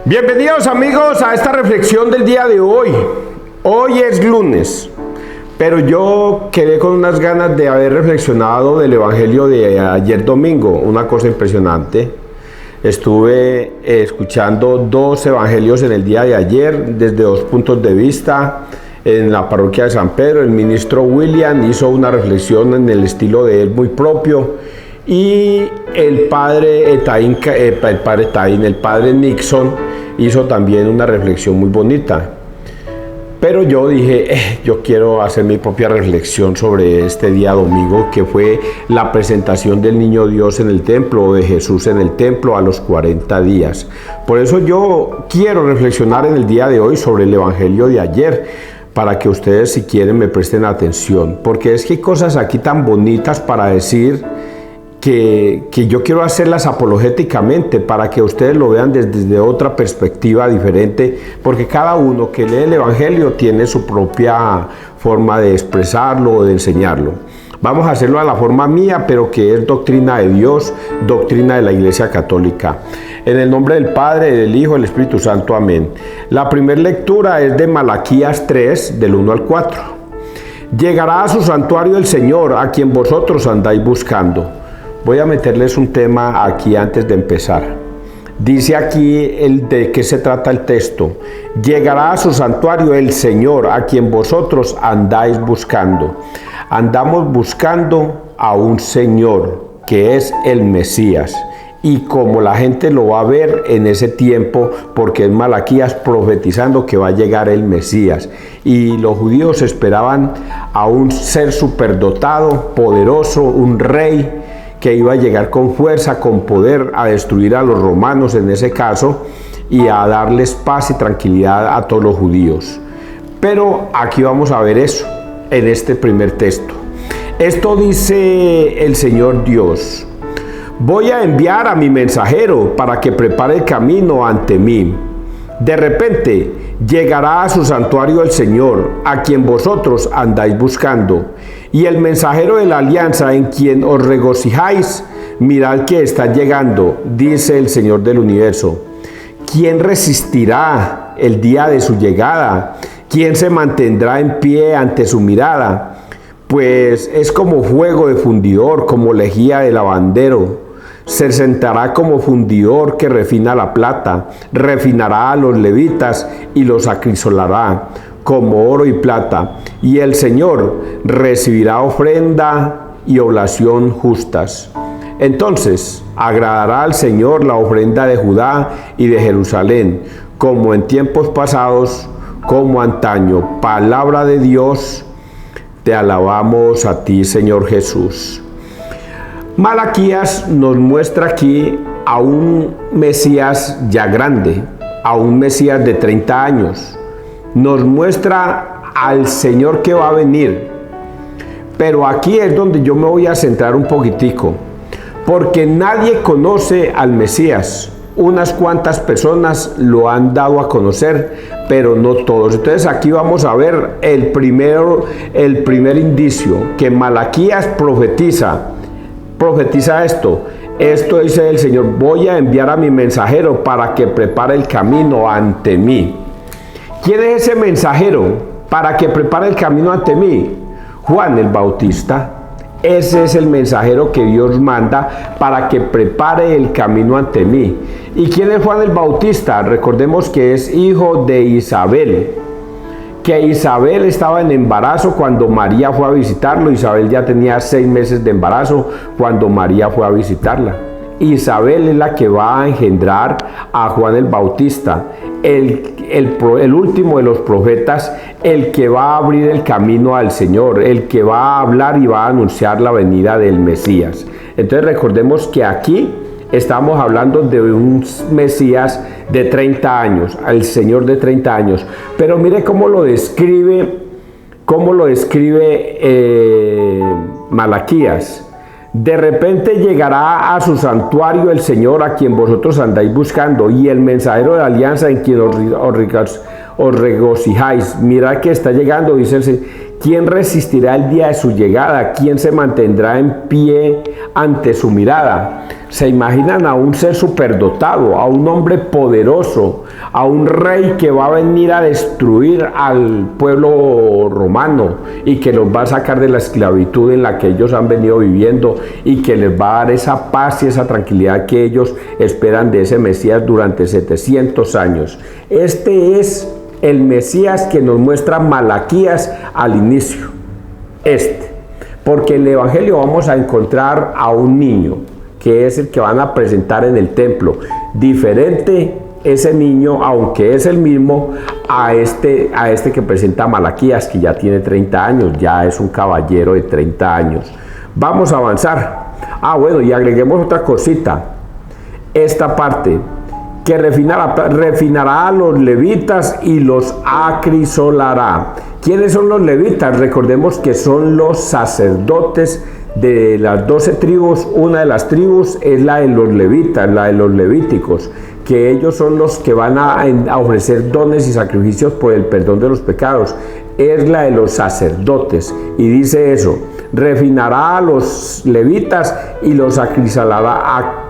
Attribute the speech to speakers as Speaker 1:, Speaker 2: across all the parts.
Speaker 1: Bienvenidos amigos a esta reflexión del día de hoy. Hoy es lunes, pero yo quedé con unas ganas de haber reflexionado del evangelio de ayer domingo, una cosa impresionante. Estuve escuchando dos evangelios en el día de ayer desde dos puntos de vista. En la parroquia de San Pedro, el ministro William hizo una reflexión en el estilo de él muy propio, y el padre Nixon hizo también una reflexión muy bonita. Pero yo dije, yo quiero hacer mi propia reflexión sobre este día domingo, que fue la presentación del niño Dios en el templo, o de Jesús en el templo a los 40 días. Por eso yo quiero reflexionar en el día de hoy sobre el evangelio de ayer, para que ustedes, si quieren, me presten atención, porque es que hay cosas aquí tan bonitas para decir que yo quiero hacerlas apologéticamente para que ustedes lo vean desde otra perspectiva diferente, porque cada uno que lee el evangelio tiene su propia forma de expresarlo o de enseñarlo. Vamos a hacerlo a la forma mía, pero que es doctrina de Dios, doctrina de la Iglesia Católica. En el nombre del Padre, del Hijo, del Espíritu Santo. Amén. La primera lectura es de Malaquías 3, del 1 al 4. Llegará a su santuario el Señor, a quien vosotros andáis buscando. Voy a meterles un tema aquí antes de empezar. Dice aquí de qué se trata el texto. Llegará a su santuario el Señor, a quien vosotros andáis buscando. Andamos buscando a un Señor que es el Mesías, y como la gente lo va a ver en ese tiempo, porque es Malaquías profetizando que va a llegar el Mesías, y los judíos esperaban a un ser superdotado, poderoso, un rey que iba a llegar con fuerza, con poder, a destruir a los romanos en ese caso, y a darles paz y tranquilidad a todos los judíos. Pero aquí vamos a ver eso en este primer texto. Esto dice el Señor Dios: voy a enviar a mi mensajero para que prepare el camino ante mí. De repente llegará a su santuario el Señor, a quien vosotros andáis buscando, y el mensajero de la alianza en quien os regocijáis, mirad que está llegando, dice el Señor del universo. ¿Quién resistirá el día de su llegada? ¿Quién se mantendrá en pie ante su mirada? Pues es como fuego de fundidor, como lejía de lavandero. Se sentará como fundidor que refina la plata, refinará a los levitas y los acrisolará como oro y plata. Y el Señor recibirá ofrenda y oblación justas. Entonces agradará al Señor la ofrenda de Judá y de Jerusalén, como en tiempos pasados, como antaño. Palabra de Dios, te alabamos a ti, Señor Jesús. Malaquías nos muestra aquí a un Mesías ya grande, a un Mesías de 30 años. Nos muestra al Señor que va a venir. Pero aquí es donde yo me voy a centrar un poquitico, porque nadie conoce al Mesías. Unas cuantas personas lo han dado a conocer, pero no todos. Entonces aquí vamos a ver el primer indicio, que Malaquías profetiza esto. Esto dice el Señor: voy a enviar a mi mensajero para que prepare el camino ante mí. ¿Quién es ese mensajero para que prepare el camino ante mí? Juan el Bautista. Ese es el mensajero que Dios manda para que prepare el camino ante mí. ¿Y quién es Juan el Bautista? Recordemos que es hijo de Isabel, que Isabel estaba en embarazo cuando María fue a visitarlo. Isabel ya tenía 6 meses de embarazo cuando María fue a visitarla. Isabel es la que va a engendrar a Juan el Bautista, el último de los profetas, el que va a abrir el camino al Señor, el que va a hablar y va a anunciar la venida del Mesías. Entonces recordemos que aquí estamos hablando de un Mesías de 30 años, al Señor de 30 años. Pero mire cómo lo describe Malaquías. De repente llegará a su santuario el Señor, a quien vosotros andáis buscando, y el mensajero de la alianza en quien os regocijáis. Mirad que está llegando, dice el Señor. ¿Quién resistirá el día de su llegada? ¿Quién se mantendrá en pie ante su mirada? ¿Se imaginan a un ser superdotado, a un hombre poderoso, a un rey que va a venir a destruir al pueblo romano y que los va a sacar de la esclavitud en la que ellos han venido viviendo y que les va a dar esa paz y esa tranquilidad que ellos esperan de ese Mesías durante 700 años? Este es el Mesías que nos muestra Malaquías al inicio. Porque en el Evangelio vamos a encontrar a un niño que es el que van a presentar en el templo. Diferente ese niño, aunque es el mismo, a este que presenta Malaquías, que ya tiene 30 años, ya es un caballero de 30 años. Vamos a avanzar. Bueno, y agreguemos otra cosita. Esta parte, que refinará a los levitas y los acrisolará. ¿Quiénes son los levitas? Recordemos que son los sacerdotes de las 12 tribus. Una de las tribus es la de los levitas, la de los levíticos, que ellos son los que van a ofrecer dones y sacrificios por el perdón de los pecados. Es la de los sacerdotes, y dice eso: refinará a los levitas y los acrisolará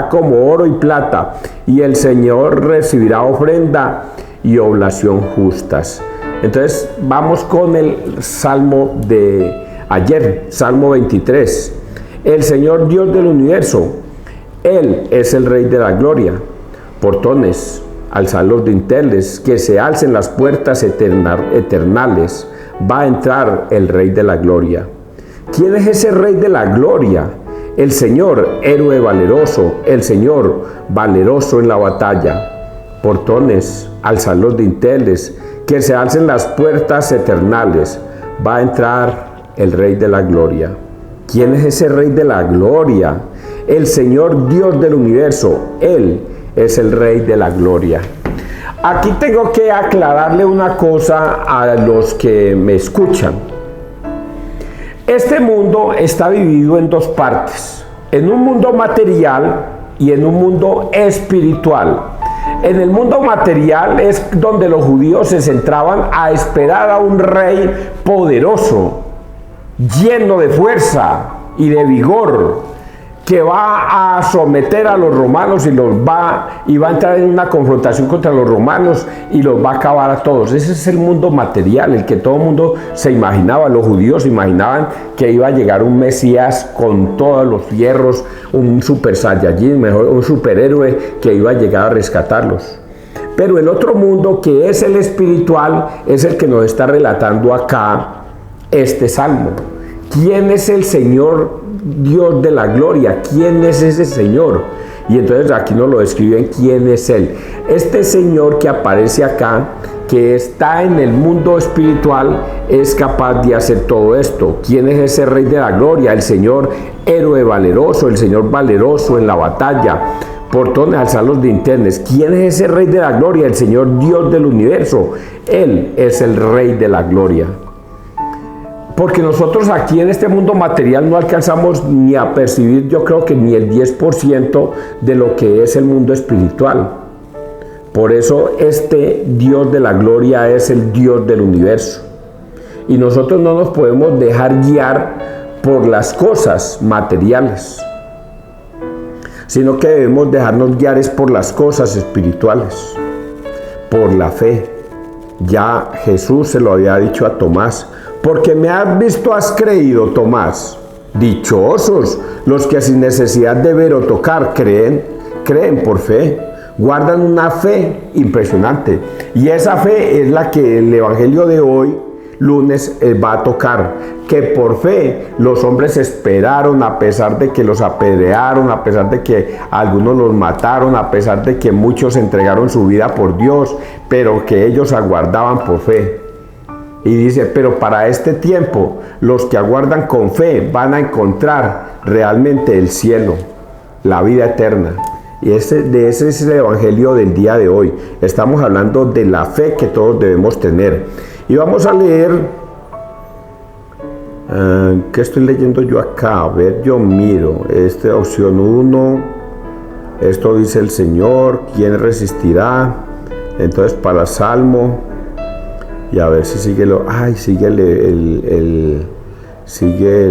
Speaker 1: como oro y plata, y el Señor recibirá ofrenda y oblación justas. Entonces vamos con el salmo de ayer, Salmo 23. El Señor Dios del universo, Él es el Rey de la gloria. Portones, alzad los dinteles, que se alcen las puertas eternales. Va a entrar el Rey de la gloria. ¿Quién es ese Rey de la gloria? El Señor, héroe valeroso, el Señor, valeroso en la batalla. Portones, alzad los dinteles, que se alcen las puertas eternales. Va a entrar el Rey de la gloria. ¿Quién es ese Rey de la gloria? El Señor Dios del universo, Él es el Rey de la gloria. Aquí tengo que aclararle una cosa a los que me escuchan. Este mundo está dividido en dos partes, en un mundo material y en un mundo espiritual. En el mundo material es donde los judíos se centraban a esperar a un rey poderoso, lleno de fuerza y de vigor, que va a someter a los romanos y va a entrar en una confrontación contra los romanos y los va a acabar a todos. Ese es el mundo material, el que todo el mundo se imaginaba. Los judíos se imaginaban que iba a llegar un Mesías con todos los fierros, un super saiyajin, mejor un superhéroe que iba a llegar a rescatarlos. Pero el otro mundo, que es el espiritual, es el que nos está relatando acá este salmo. ¿Quién es el Señor Dios de la gloria? ¿Quién es ese Señor? Y entonces aquí nos lo describen quién es Él. Este Señor que aparece acá, que está en el mundo espiritual, es capaz de hacer todo esto. ¿Quién es ese Rey de la gloria? El Señor héroe valeroso, el Señor valeroso en la batalla. Portones, alzad los dinteles. ¿Quién es ese Rey de la gloria? El Señor Dios del universo. Él es el Rey de la gloria. Porque nosotros aquí en este mundo material no alcanzamos ni a percibir, yo creo que ni el 10% de lo que es el mundo espiritual. Por eso este Dios de la gloria es el Dios del universo. Y nosotros no nos podemos dejar guiar por las cosas materiales, sino que debemos dejarnos guiar es por las cosas espirituales, por la fe. Ya Jesús se lo había dicho a Tomás: porque me has visto, has creído, Tomás. Dichosos los que sin necesidad de ver o tocar creen por fe, guardan una fe impresionante. Y esa fe es la que el Evangelio de hoy, lunes, va a tocar. Que por fe los hombres esperaron a pesar de que los apedrearon, a pesar de que algunos los mataron, a pesar de que muchos entregaron su vida por Dios, pero que ellos aguardaban por fe. Y dice: pero para este tiempo los que aguardan con fe van a encontrar realmente el cielo, la vida eterna. Y ese es el Evangelio del día de hoy. Estamos hablando de la fe que todos debemos tener. Y vamos a leer, ¿qué estoy leyendo yo acá? A ver, yo miro, opción 1, esto dice el Señor, ¿quién resistirá? Entonces para Salmo y a ver si sigue sigue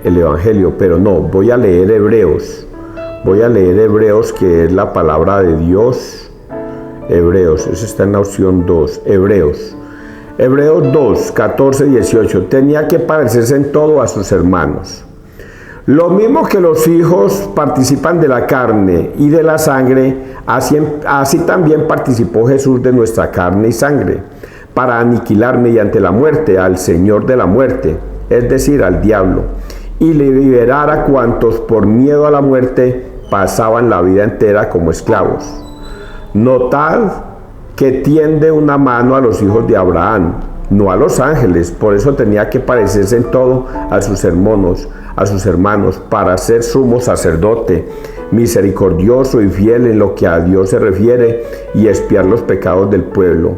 Speaker 1: el Evangelio, pero no, voy a leer Hebreos, que es la palabra de Dios. Hebreos, eso está en la opción 2, Hebreos 2, 14, 18, tenía que parecerse en todo a sus hermanos. Lo mismo que los hijos participan de la carne y de la sangre, así también participó Jesús de nuestra carne y sangre, para aniquilar mediante la muerte al Señor de la muerte, es decir, al diablo, y liberar a cuantos por miedo a la muerte pasaban la vida entera como esclavos. Notad que tiende una mano a los hijos de Abraham, no a los ángeles, por eso tenía que parecerse en todo a sus hermanos, para ser sumo sacerdote, misericordioso y fiel en lo que a Dios se refiere, y expiar los pecados del pueblo.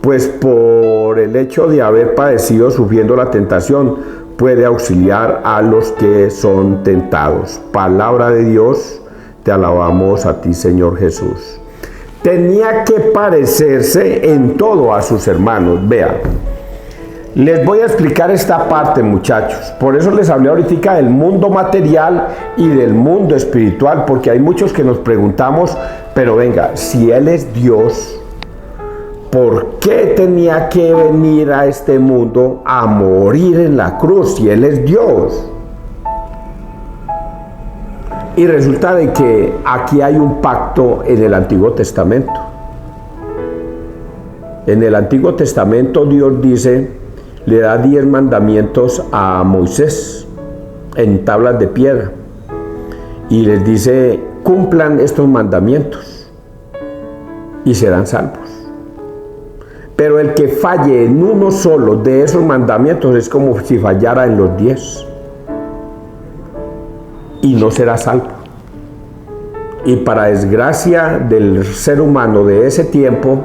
Speaker 1: Pues por el hecho de haber padecido sufriendo la tentación, puede auxiliar a los que son tentados. Palabra de Dios, te alabamos a ti, Señor Jesús. Tenía que parecerse en todo a sus hermanos. Vean, les voy a explicar esta parte, muchachos. Por eso les hablé ahorita del mundo material y del mundo espiritual, porque hay muchos que nos preguntamos, pero venga, si Él es Dios, ¿por qué tenía que venir a este mundo a morir en la cruz si Él es Dios? Y resulta de que aquí hay un pacto en el Antiguo Testamento. En el Antiguo Testamento Dios dice, le da 10 mandamientos a Moisés en tablas de piedra. Y les dice, cumplan estos mandamientos y serán salvos. Pero el que falle en uno solo de esos mandamientos es como si fallara en los 10. Y no será salvo. Y para desgracia del ser humano de ese tiempo,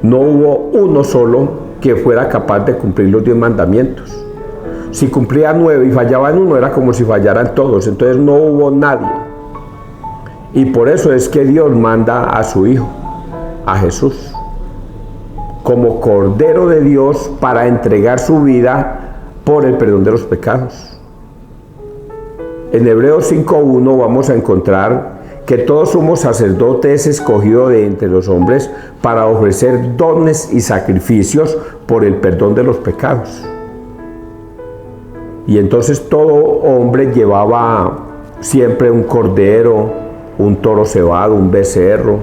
Speaker 1: no hubo uno solo que fuera capaz de cumplir los 10 mandamientos. Si cumplía 9 y fallaba en uno, era como si fallaran todos. Entonces no hubo nadie. Y por eso es que Dios manda a su Hijo, a Jesús, como Cordero de Dios, para entregar su vida por el perdón de los pecados. En Hebreos 5.1 vamos a encontrar que todo sumo sacerdote es escogido de entre los hombres para ofrecer dones y sacrificios por el perdón de los pecados. Y entonces todo hombre llevaba siempre un cordero, un toro cebado, un becerro,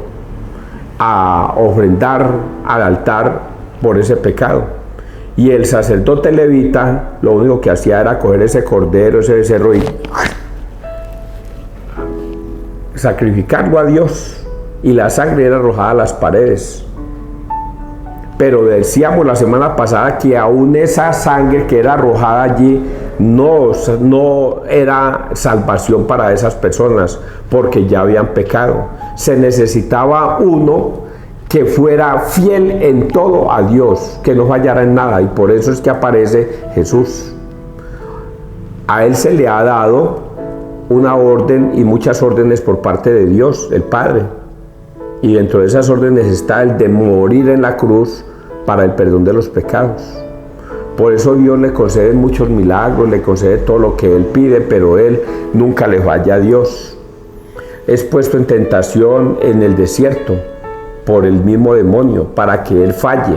Speaker 1: a ofrendar al altar por ese pecado. Y el sacerdote levita lo único que hacía era coger ese cordero, ese becerro y sacrificarlo a Dios, y la sangre era arrojada a las paredes. Pero decíamos la semana pasada que aún esa sangre que era arrojada allí no era salvación para esas personas, porque ya habían pecado. Se necesitaba uno que fuera fiel en todo a Dios, que no fallara en nada, y por eso es que aparece Jesús. A Él se le ha dado una orden y muchas órdenes por parte de Dios, el Padre. Y dentro de esas órdenes está el de morir en la cruz para el perdón de los pecados. Por eso Dios le concede muchos milagros, le concede todo lo que Él pide, pero Él nunca le falla a Dios. Es puesto en tentación en el desierto por el mismo demonio para que Él falle.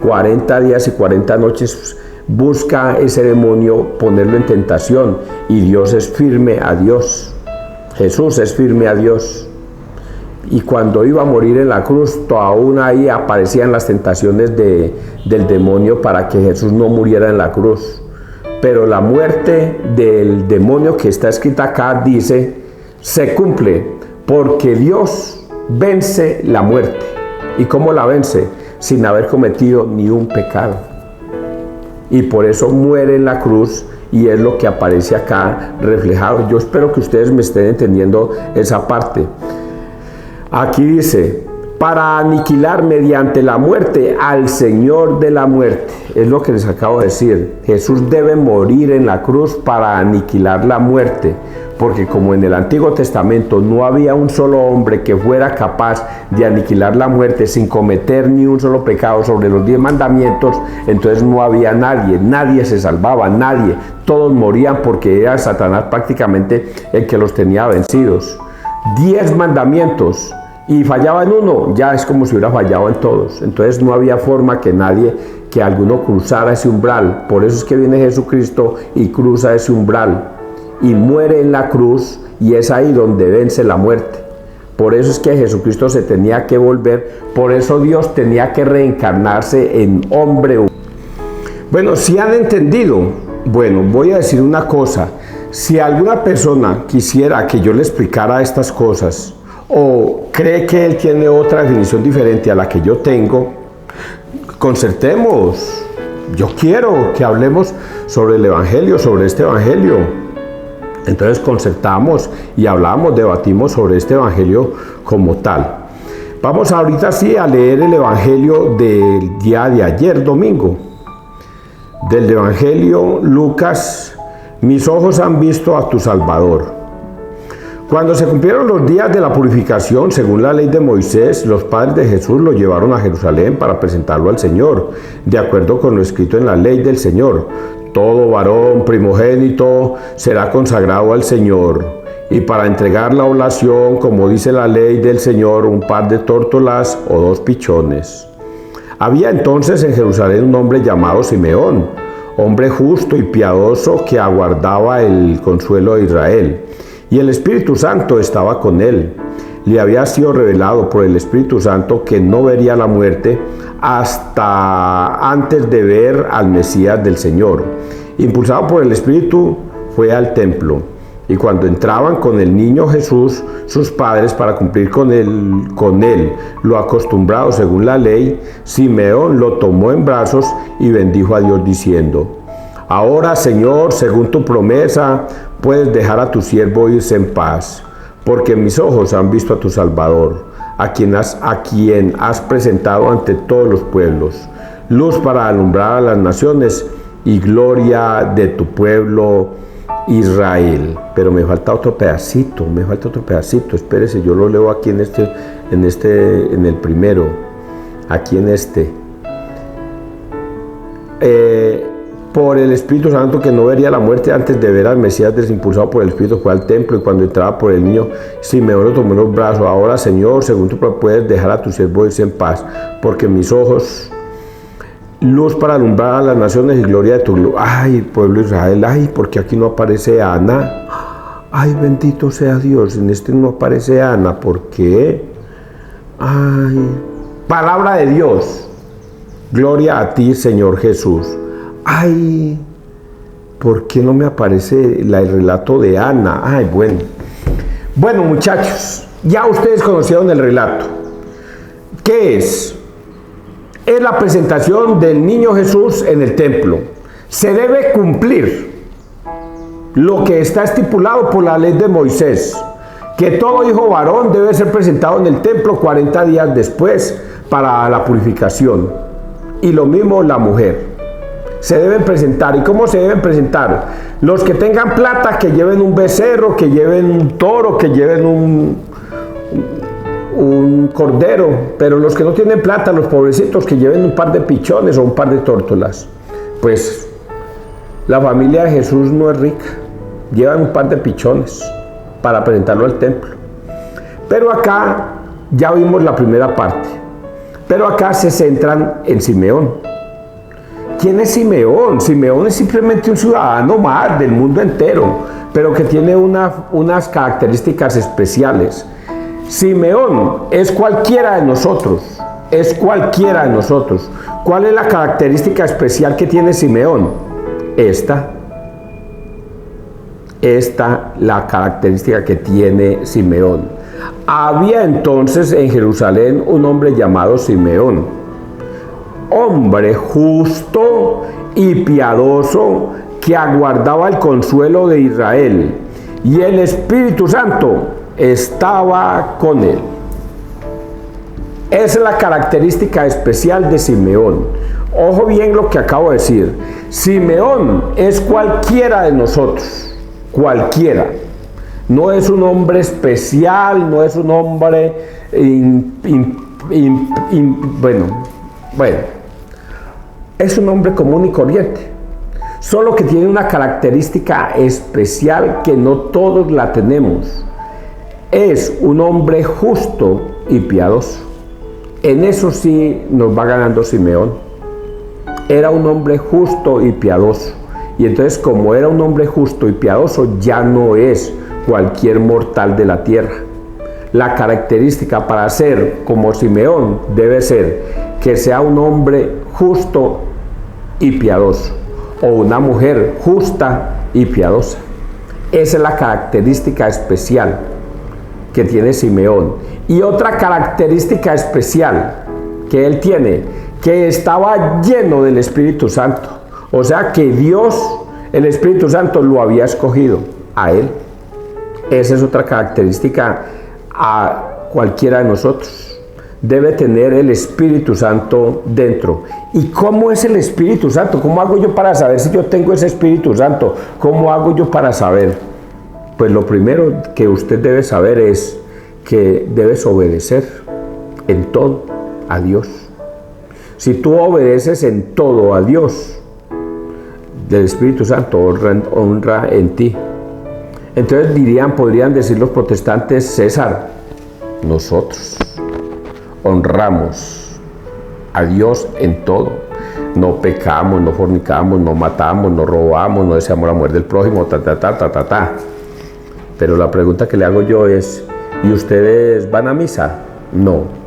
Speaker 1: 40 días y 40 noches busca ese demonio ponerlo en tentación, y Dios es firme a Dios. Jesús es firme a Dios. Y cuando iba a morir en la cruz, aún ahí aparecían las tentaciones del demonio para que Jesús no muriera en la cruz. Pero la muerte del demonio que está escrita acá dice, se cumple, porque Dios vence la muerte. ¿Y cómo la vence? Sin haber cometido ni un pecado. Y por eso muere en la cruz, y es lo que aparece acá reflejado. Yo espero que ustedes me estén entendiendo esa parte. Aquí dice, para aniquilar mediante la muerte al Señor de la muerte. Es lo que les acabo de decir. Jesús debe morir en la cruz para aniquilar la muerte, porque como en el Antiguo Testamento no había un solo hombre que fuera capaz de aniquilar la muerte sin cometer ni un solo pecado sobre los 10 mandamientos, entonces no había nadie se salvaba, nadie, todos morían porque era Satanás prácticamente el que los tenía vencidos. 10 mandamientos, y fallaba en uno, ya es como si hubiera fallado en todos. Entonces no había forma que alguno cruzara ese umbral. Por eso es que viene Jesucristo y cruza ese umbral y muere en la cruz, y es ahí donde vence la muerte. Por eso es que Jesucristo se tenía que volver, por eso Dios tenía que reencarnarse en hombre. Bueno, si han entendido, bueno, voy a decir una cosa. Si alguna persona quisiera que yo le explicara estas cosas, o cree que él tiene otra definición diferente a la que yo tengo, concertemos. Yo quiero que hablemos sobre el Evangelio, sobre este Evangelio. Entonces concertamos y hablamos, debatimos sobre este Evangelio como tal. Vamos ahorita sí a leer el Evangelio del día de ayer, domingo. Del Evangelio Lucas: mis ojos han visto a tu Salvador. Cuando se cumplieron los días de la purificación, según la ley de Moisés, los padres de Jesús lo llevaron a Jerusalén para presentarlo al Señor, de acuerdo con lo escrito en la ley del Señor. Todo varón primogénito será consagrado al Señor, y para entregar la oblación, como dice la ley del Señor, un par de tórtolas o 2 pichones. Había entonces en Jerusalén un hombre llamado Simeón, hombre justo y piadoso que aguardaba el consuelo de Israel. Y el Espíritu Santo estaba con él. Le había sido revelado por el Espíritu Santo que no vería la muerte hasta antes de ver al Mesías del Señor. Impulsado por el Espíritu, fue al templo. Y cuando entraban con el niño Jesús, sus padres, para cumplir con él lo acostumbrado según la ley, Simeón lo tomó en brazos y bendijo a Dios diciendo: ahora, Señor, según tu promesa, puedes dejar a tu siervo irse en paz, porque mis ojos han visto a tu Salvador, a quien has presentado ante todos los pueblos, luz para alumbrar a las naciones y gloria de tu pueblo Israel. Pero me falta otro pedacito, espérese, yo lo leo aquí en el primero, aquí en este. Por el Espíritu Santo que no vería la muerte antes de ver al Mesías, desimpulsado por el Espíritu, fue al templo, y cuando entraba por el niño, Simeón lo tomó en los brazos. Ahora, Señor, según tu promesa, puedes dejar a tu siervo irse en paz, porque mis ojos, luz para alumbrar a las naciones y gloria de tu gloria. Ay, pueblo de Israel, ay, porque aquí no aparece Ana. Ay, bendito sea Dios, en este no aparece Ana. ¿Por qué? Ay, palabra de Dios. Gloria a ti, Señor Jesús. Ay, ¿por qué no me aparece el relato de Ana? Ay, bueno. Bueno, muchachos, ya ustedes conocieron el relato. ¿Qué es? Es la presentación del niño Jesús en el templo. Se debe cumplir lo que está estipulado por la ley de Moisés, que todo hijo varón debe ser presentado en el templo 40 días después para la purificación. Y lo mismo la mujer. Se deben presentar. ¿Y cómo se deben presentar? Los que tengan plata, que lleven un becerro, que lleven un toro, que lleven un cordero. Pero los que no tienen plata, los pobrecitos, que lleven un par de pichones o un par de tórtolas. Pues la familia de Jesús no es rica. Llevan un par de pichones para presentarlo al templo. Pero acá ya vimos la primera parte. Pero acá se centran en Simeón. ¿Quién es Simeón? Simeón es simplemente un ciudadano más del mundo entero, pero que tiene unas características especiales. Simeón es cualquiera de nosotros, ¿Cuál es la característica especial que tiene Simeón? Esta, la característica que tiene Simeón. Había entonces en Jerusalén un hombre llamado Simeón, hombre justo y piadoso que aguardaba el consuelo de Israel, y el Espíritu Santo estaba con él. Esa es la característica especial de Simeón. Ojo bien lo que acabo de decir. Simeón es cualquiera de nosotros, cualquiera. No es un hombre especial, no es un hombre bueno, es un hombre común y corriente, solo que tiene una característica especial que no todos la tenemos. Es un hombre justo y piadoso. En eso sí nos va ganando Simeón. Era un hombre justo y piadoso. Y entonces, como era un hombre justo y piadoso, ya no es cualquier mortal de la tierra. La característica para ser como Simeón debe ser que sea un hombre justo y piadoso, o una mujer justa y piadosa. Esa es la característica especial que tiene Simeón. Y otra característica especial que él tiene, que estaba lleno del Espíritu Santo. O sea que Dios, el Espíritu Santo, lo había escogido a él. Esa es otra característica a cualquiera de nosotros. Debe tener el Espíritu Santo dentro. ¿Y cómo es el Espíritu Santo? ¿Cómo hago yo para saber si yo tengo ese Espíritu Santo? ¿Cómo hago yo para saber? Pues lo primero que usted debe saber es que debes obedecer en todo a Dios. Si tú obedeces en todo a Dios, el Espíritu Santo honra en ti. Entonces podrían decir los protestantes: César, nosotros honramos a Dios en todo. No pecamos, no fornicamos, no matamos, no robamos, no deseamos la muerte del prójimo, Pero la pregunta que le hago yo es: ¿y ustedes van a misa? No.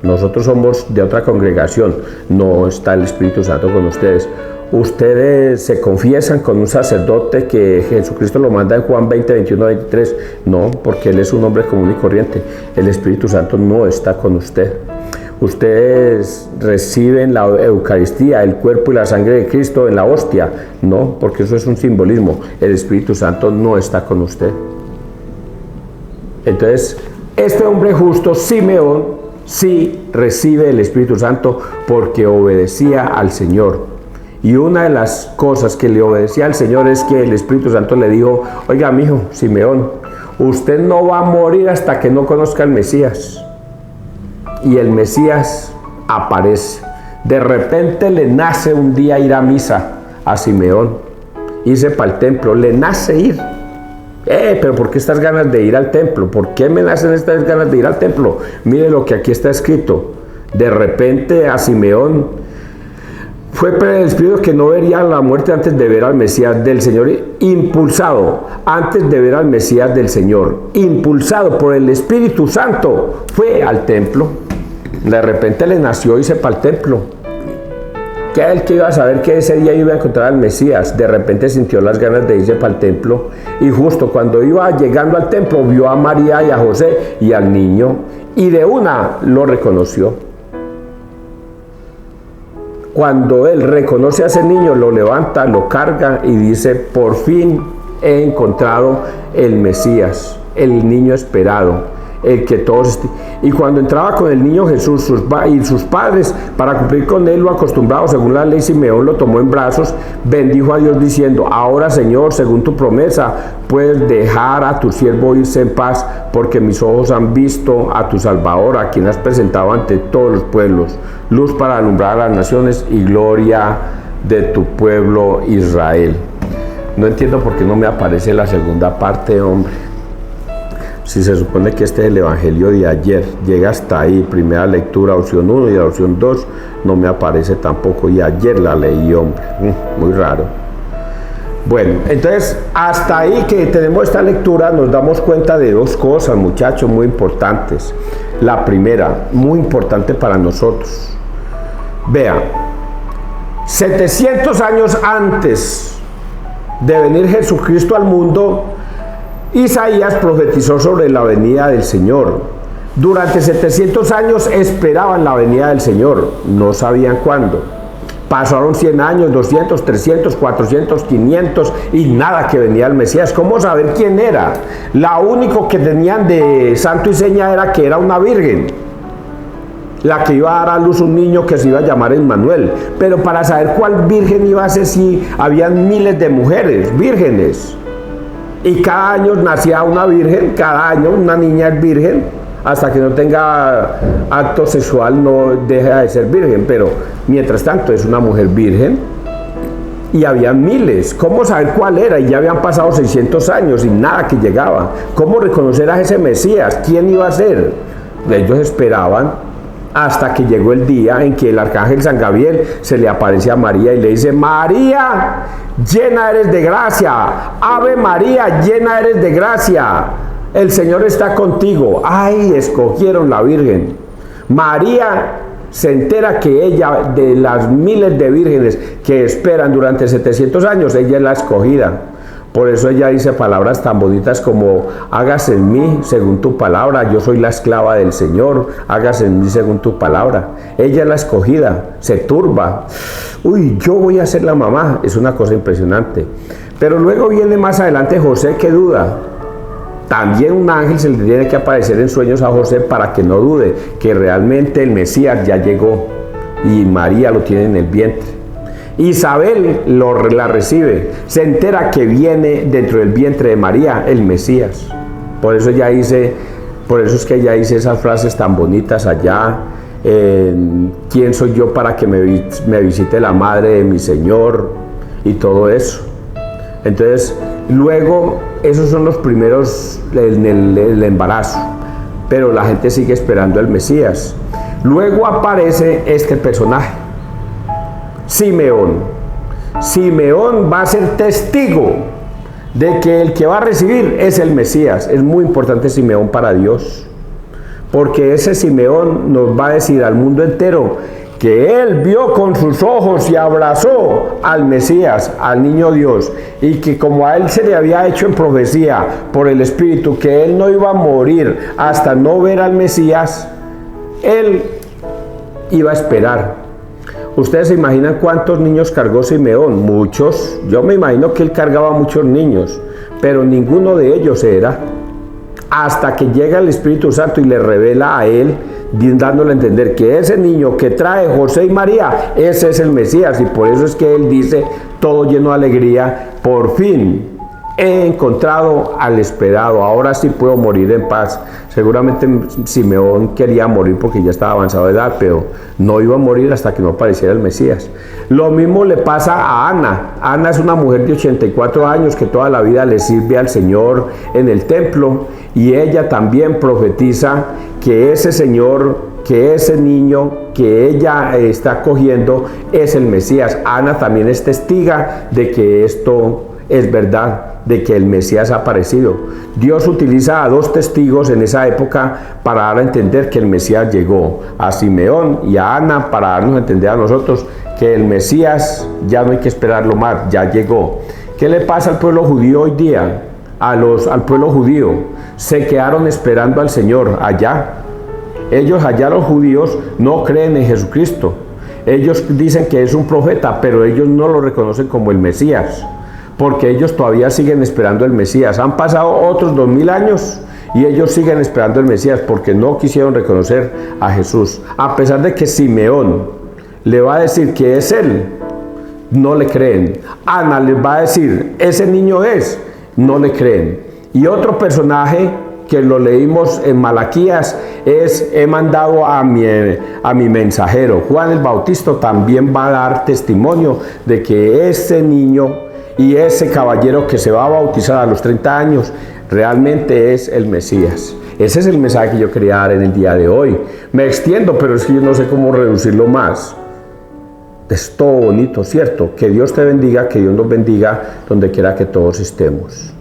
Speaker 1: Nosotros somos de otra congregación. No está el Espíritu Santo con ustedes. ¿Ustedes se confiesan con un sacerdote que Jesucristo lo manda en Juan 20, 21, 23? No, porque Él es un hombre común y corriente. El Espíritu Santo no está con usted. ¿Ustedes reciben la Eucaristía, el cuerpo y la sangre de Cristo en la hostia? No, porque eso es un simbolismo. El Espíritu Santo no está con usted. Entonces, este hombre justo, Simeón, sí recibe el Espíritu Santo porque obedecía al Señor. Y una de las cosas que le obedecía al Señor es que el Espíritu Santo le dijo: oiga, mijo, Simeón, usted no va a morir hasta que no conozca al Mesías. Y el Mesías aparece. De repente le nace un día ir a misa a Simeón. Irse para el templo, le nace ir. Pero ¿por qué estas ganas de ir al templo? ¿Por qué me nacen estas ganas de ir al templo? Mire lo que aquí está escrito. De repente a Simeón fue por el Espíritu que no vería la muerte antes de ver al Mesías del Señor. Impulsado antes de ver al Mesías del Señor, impulsado por el Espíritu Santo, fue al templo. De repente le nació irse para el templo. ¿Qué es el que iba a saber que ese día iba a encontrar al Mesías? De repente sintió las ganas de irse para el templo, y justo cuando iba llegando al templo vio a María y a José y al niño, y de una lo reconoció. Cuando él reconoce a ese niño, lo levanta, lo carga y dice: por fin he encontrado el Mesías, el niño esperado, el que todos... Y cuando entraba con el niño Jesús y sus padres, para cumplir con él lo acostumbrado según la ley, Simeón lo tomó en brazos, bendijo a Dios diciendo: ahora, Señor, según tu promesa, puedes dejar a tu siervo irse en paz, porque mis ojos han visto a tu Salvador, a quien has presentado ante todos los pueblos, luz para alumbrar a las naciones y gloria de tu pueblo Israel. No entiendo por qué no me aparece la segunda parte, hombre. Si se supone que este es el evangelio de ayer, llega hasta ahí, primera lectura, opción 1, y la opción 2 no me aparece tampoco, y ayer la leí, hombre, muy raro. Bueno, entonces hasta ahí que tenemos esta lectura nos damos cuenta de dos cosas, muchachos, muy importantes. La primera, muy importante para nosotros. Vean, 700 años antes de venir Jesucristo al mundo, Isaías profetizó sobre la venida del Señor. Durante 700 años esperaban la venida del Señor, no sabían cuándo. Pasaron 100 años, 200, 300, 400, 500 y nada que venía el Mesías. ¿Cómo saber quién era? Lo único que tenían de santo y seña era que era una virgen. la que iba a dar a luz un niño que se iba a llamar Emmanuel. Pero para saber cuál virgen iba a ser, si habían miles de mujeres vírgenes. Y cada año nacía una virgen, cada año una niña es virgen, hasta que no tenga acto sexual no deja de ser virgen, pero mientras tanto es una mujer virgen. Y había miles. ¿Cómo saber cuál era? Y ya habían pasado 600 años y nada que llegaba. ¿Cómo reconocer a ese Mesías? ¿Quién iba a ser? Ellos esperaban hasta que llegó el día en que el arcángel San Gabriel se le aparece a María y le dice: María, llena eres de gracia. Ave María, llena eres de gracia. El Señor está contigo. Ay, escogieron la Virgen. María se entera que ella, de las miles de vírgenes que esperan durante 700 años, ella es la escogida. Por eso ella dice palabras tan bonitas como: hágase en mí según tu palabra, yo soy la esclava del Señor, hágase en mí según tu palabra. Ella es la escogida, se turba. Uy, yo voy a ser la mamá, es una cosa impresionante. Pero luego viene más adelante José, que duda. También un ángel se le tiene que aparecer en sueños a José para que no dude que realmente el Mesías ya llegó y María lo tiene en el vientre. Isabel la recibe, se entera que viene dentro del vientre de María el Mesías. Por eso es que ella dice esas frases tan bonitas allá: ¿quién soy yo para que me visite la madre de mi Señor? Y todo eso. Entonces, luego, esos son los primeros en el embarazo, pero la gente sigue esperando al Mesías. Luego aparece este personaje, Simeón. Simeón va a ser testigo de que el que va a recibir es el Mesías. Es muy importante Simeón para Dios, porque ese Simeón nos va a decir al mundo entero que él vio con sus ojos y abrazó al Mesías, al niño Dios, y que como a él se le había hecho en profecía por el Espíritu que él no iba a morir hasta no ver al Mesías, él iba a esperar. Ustedes se imaginan cuántos niños cargó Simeón. Muchos. Yo me imagino que él cargaba muchos niños, pero ninguno de ellos era, hasta que llega el Espíritu Santo y le revela a él, dándole a entender que ese niño que trae José y María, ese es el Mesías. Y por eso es que él dice, todo lleno de alegría: por fin he encontrado al esperado, ahora sí puedo morir en paz. Seguramente Simeón quería morir porque ya estaba avanzado de edad, pero no iba a morir hasta que no apareciera el Mesías. Lo mismo le pasa a Ana. Ana es una mujer de 84 años que toda la vida le sirve al Señor en el templo, y ella también profetiza que ese Señor, que ese niño que ella está cogiendo es el Mesías. Ana también es testiga de que esto es verdad, de que el Mesías ha aparecido. Dios utiliza a dos testigos en esa época para dar a entender que el Mesías llegó: a Simeón y a Ana, para darnos a entender a nosotros que el Mesías ya no hay que esperarlo más, ya llegó. ¿Qué le pasa al pueblo judío hoy día? Al pueblo judío se quedaron esperando al Señor allá. Ellos allá, los judíos, no creen en Jesucristo. Ellos dicen que es un profeta, pero ellos no lo reconocen como el Mesías, porque ellos todavía siguen esperando el Mesías. Han pasado otros 2000 años y ellos siguen esperando el Mesías porque no quisieron reconocer a Jesús. A pesar de que Simeón le va a decir que es él, no le creen. Ana les va a decir, ese niño es, no le creen. Y otro personaje que lo leímos en Malaquías es: he mandado a mi mensajero. Juan el Bautista también va a dar testimonio de que ese niño y ese caballero que se va a bautizar a los 30 años realmente es el Mesías. Ese es el mensaje que yo quería dar en el día de hoy. Me extiendo, pero es que yo no sé cómo reducirlo más. Es todo bonito, ¿cierto? Que Dios te bendiga, que Dios nos bendiga donde quiera que todos estemos.